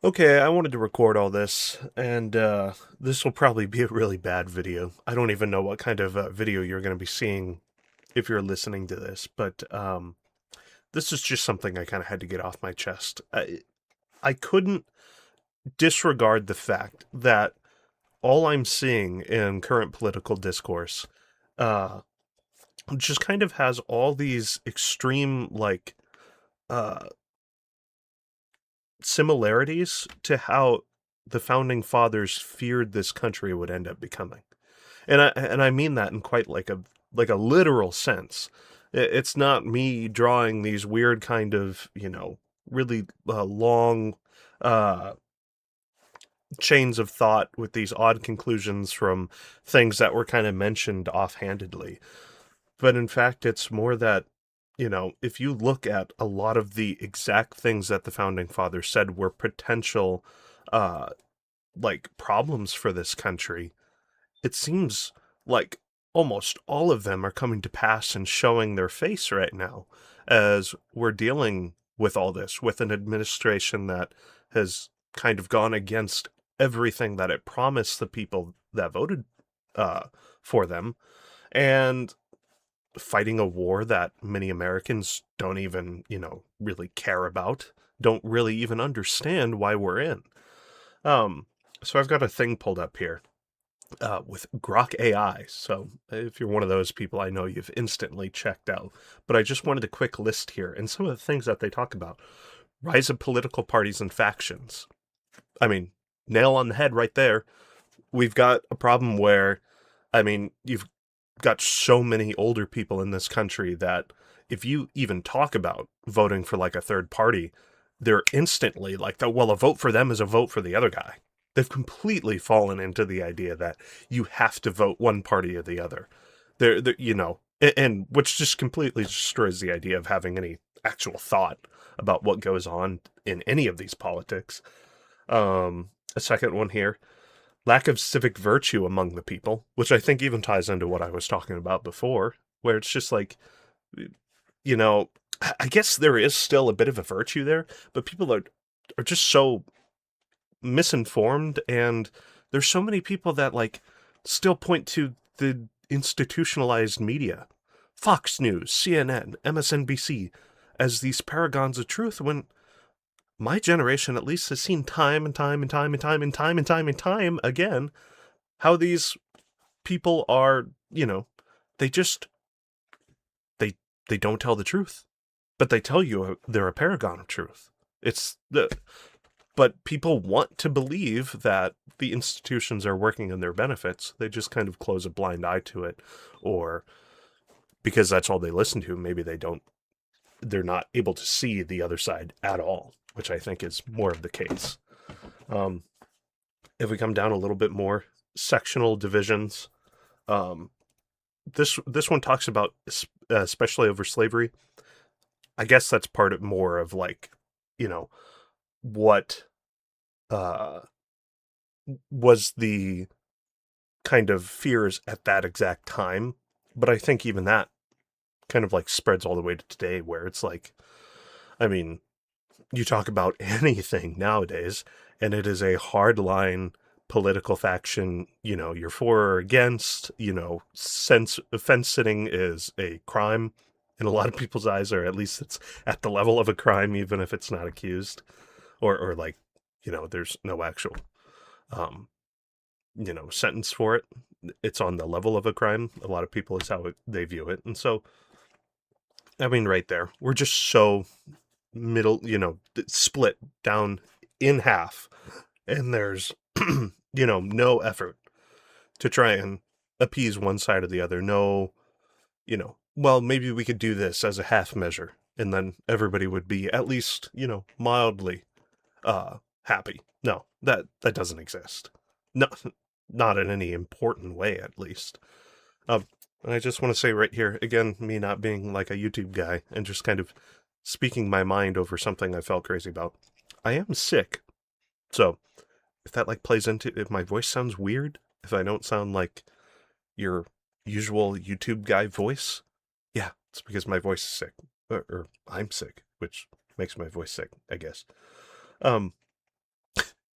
Okay, I wanted to record all this, and this will probably be a really bad video. I don't even know what kind of video you're going to be seeing if you're listening to this, but this is just something I kind of had to get off my chest. I couldn't disregard the fact that all I'm seeing in current political discourse uh, just kind of has all these extreme, uh, similarities to how the founding fathers feared this country would end up becoming. And I mean that in quite like a literal sense. It's not me drawing these weird kind of really long uh, chains of thought with these odd conclusions from things that were kind of mentioned offhandedly. But in fact, it's more that if you look at a lot of the exact things that the founding fathers said were potential uh, problems for this country, it seems like almost all of them are coming to pass and showing their face right now as we're dealing with all this with an administration that has kind of gone against everything that it promised the people that voted uh, for them, and fighting a war that many Americans don't even really care about, don't really even understand why we're in. um so I've got a thing pulled up here with Grok AI. So if you're one of those people, I know you've instantly checked out. But I just wanted a quick list here and some of the things that they talk about. Rise of political parties and factions. I mean, nail on the head right there. We've got a problem where, you've got so many older people in this country that if you even talk about voting for like a third party, they're instantly like, well, a vote for them is a vote for the other guy. They've completely fallen into the idea that you have to vote one party or the other. And which just completely destroys the idea of having any actual thought about what goes on in any of these politics. A second one here, lack of civic virtue among the people, which I think even ties into what I was talking about before, where it's just like, you know, I guess there is still a bit of a virtue there, but people are just so misinformed, and there's so many people that still point to the institutionalized media, Fox News, CNN, MSNBC, as these paragons of truth when my generation at least has seen time and time and time and time and time and time and time again how these people are, they just they they don't tell the truth, but they tell you they're a paragon of truth. It's the But people want to believe that the institutions are working in their benefits. They just kind of close a blind eye to it, or because that's all they listen to, maybe they're not able to see the other side at all, which I think is more of the case. Um, if we come down a little bit more, sectional divisions. Um, this one talks about especially over slavery. I guess that's part of more of you know, what uh, was the kind of fears at that exact time. But I think even that kind of spreads all the way to today, where it's I mean, you talk about anything nowadays, and it is a hard line political faction. You're for or against. Fence sitting is a crime in a lot of people's eyes, or at least it's at the level of a crime, even if it's not accused, or there's no actual um, sentence for it. It's on the level of a crime. A lot of people is how they view it, and so right there, we're just so middle, split down in half, and there's no effort to try and appease one side or the other. No, well, maybe we could do this as a half measure, and then everybody would be at least mildly happy. No, that doesn't exist. No, not in any important way, at least. Um, and I just want to say right here, again, me not being like a YouTube guy and just kind of speaking my mind over something I felt crazy about. I am sick. So if that plays into, if my voice sounds weird, if I don't sound like your usual YouTube guy voice, yeah, it's because my voice is sick. Or I'm sick, which makes my voice sick, I guess. Um,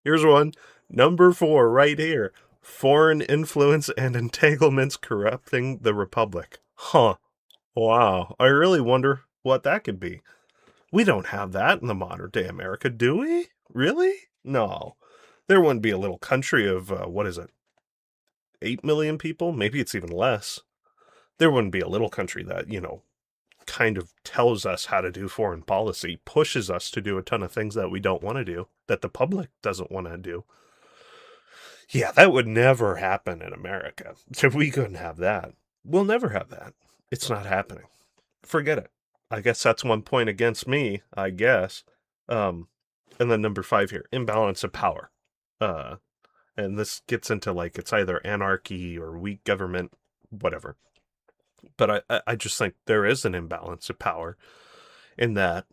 Here's one. Number 4, right here. Foreign influence and entanglements corrupting the republic. Huh. Wow. I really wonder what that could be. We don't have that in the modern day America, do we? Really? No. There wouldn't be a little country of, what is it, 8 million people? Maybe it's even less. There wouldn't be a little country that, kind of tells us how to do foreign policy, pushes us to do a ton of things that we don't want to do, that the public doesn't want to do. Yeah, that would never happen in America. So we couldn't have that. We'll never have that. It's not happening. Forget it. I guess that's one point against me, I guess. And then number 5 here, imbalance of power. Uh, and this gets into like it's either anarchy or weak government, whatever. But I just think there is an imbalance of power in that,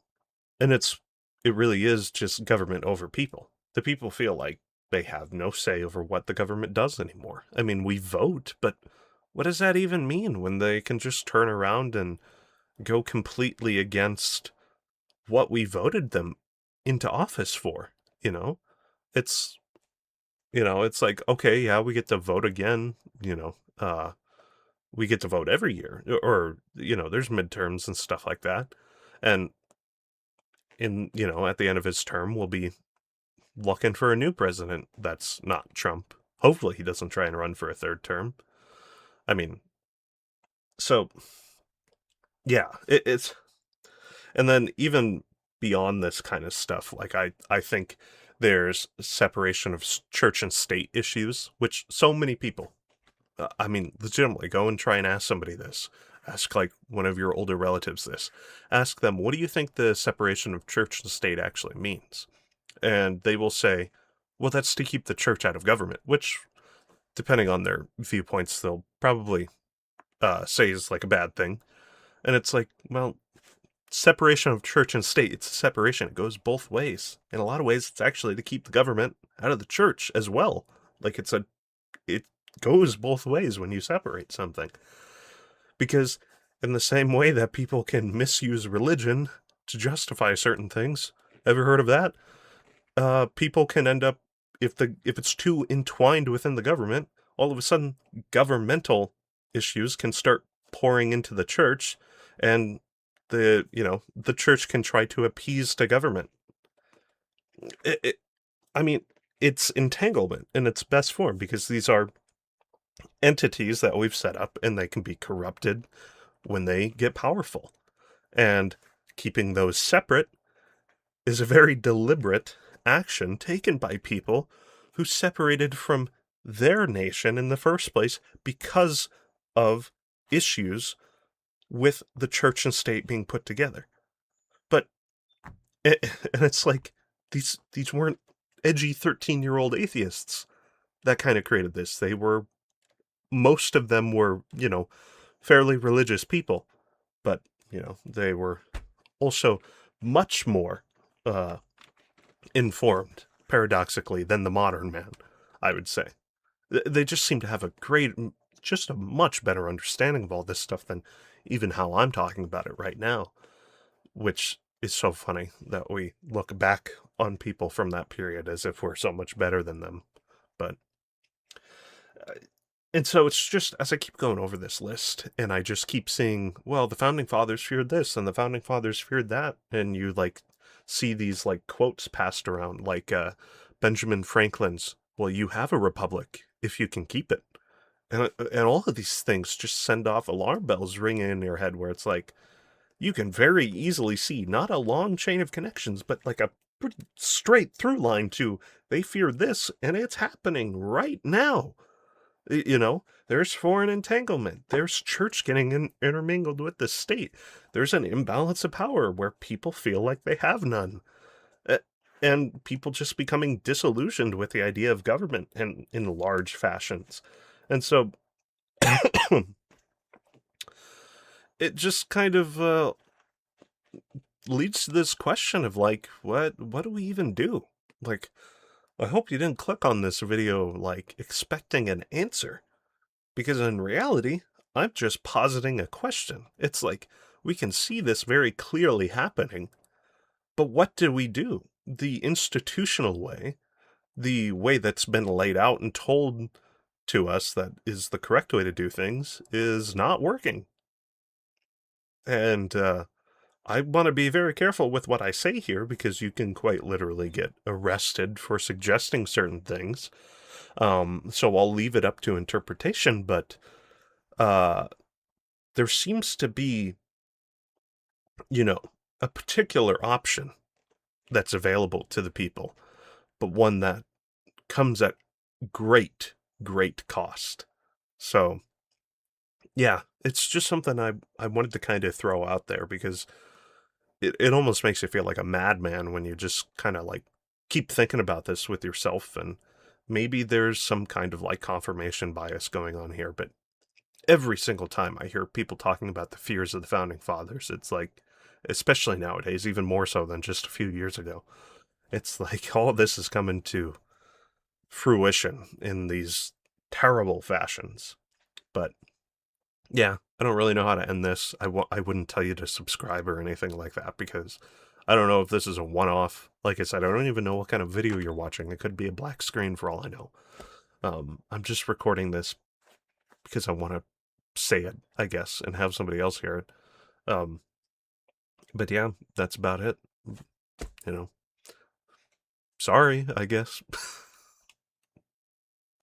and it really is just government over people. The people feel like they have no say over what the government does anymore. I mean, we vote, but what does that even mean when they can just turn around and go completely against what we voted them into office for? You know, it's it's like, okay, yeah, we get to vote again. We get to vote every year, or there's midterms and stuff like that, and at the end of his term, we'll be looking for a new president that's not Trump. Hopefully, he doesn't try and run for a third term. I mean, so yeah, it's and then even beyond this kind of stuff, like I think there's separation of church and state issues, which so many people, I mean, legitimately, go and try and ask somebody this. Ask like one of your older relatives this. Ask them, what do you think the separation of church and state actually means? And they will say, well, that's to keep the church out of government, which, depending on their viewpoints, they'll probably say is like a bad thing. And it's like, well, separation of church and state, it's a separation. It goes both ways. In a lot of ways, it's actually to keep the government out of the church as well. Like it goes both ways when you separate something. Because in the same way that people can misuse religion to justify certain things, ever heard of that? People can end up, if it's too entwined within the government, all of a sudden governmental issues can start pouring into the church, and the church can try to appease the government. I mean, it's entanglement in its best form, because these are entities that we've set up, and they can be corrupted when they get powerful. And keeping those separate is a very deliberate action taken by people who separated from their nation in the first place because of issues with the church and state being put together. But and it's like these weren't edgy 13-year-old atheists that kind of created this. Most of them were, fairly religious people, but they were also much more informed, paradoxically, than the modern man, I would say. They just seem to have just a much better understanding of all this stuff than even how I'm talking about it right now, which is so funny that we look back on people from that period as if we're so much better than them. But, and so it's just, as I keep going over this list, and I just keep seeing, well, the founding fathers feared this, and the founding fathers feared that, and you, like, see these, like, quotes passed around, like, Benjamin Franklin's, well, you have a republic if you can keep it. And all of these things just send off alarm bells ringing in your head, where it's like, you can very easily see not a long chain of connections, but like a pretty straight through line to, they fear this, and it's happening right now. There's foreign entanglement. There's church getting intermingled with the state. There's an imbalance of power where people feel like they have none. And people just becoming disillusioned with the idea of government in large fashions. And so it just kind of leads to this question of like, what do we even do? Like, I hope you didn't click on this video like expecting an answer, because in reality, I'm just positing a question. It's like, we can see this very clearly happening, but what do we do? The institutional way the way that's been laid out and told to us that is the correct way to do things is not working. And I want to be very careful with what I say here because you can quite literally get arrested for suggesting certain things. So I'll leave it up to interpretation, but uh, there seems to be, you know, a particular option that's available to the people, but one that comes at great, great cost. So, yeah, it's just something I wanted to kind of throw out there because it almost makes you feel like a madman when you just kind of like keep thinking about this with yourself. And maybe there's some kind of like confirmation bias going on here, but every single time I hear people talking about the fears of the founding fathers, it's like, especially nowadays, even more so than just a few years ago, it's like all this is coming to fruition in these terrible fashions. But yeah, I don't really know how to end this. I wouldn't tell you to subscribe or anything like that because I don't know if this is a one-off. Like I said, I don't even know what kind of video you're watching. It could be a black screen for all I know. I'm just recording this because I want to say it, I guess, and have somebody else hear it. Um, but yeah, that's about it. You know, sorry, I guess.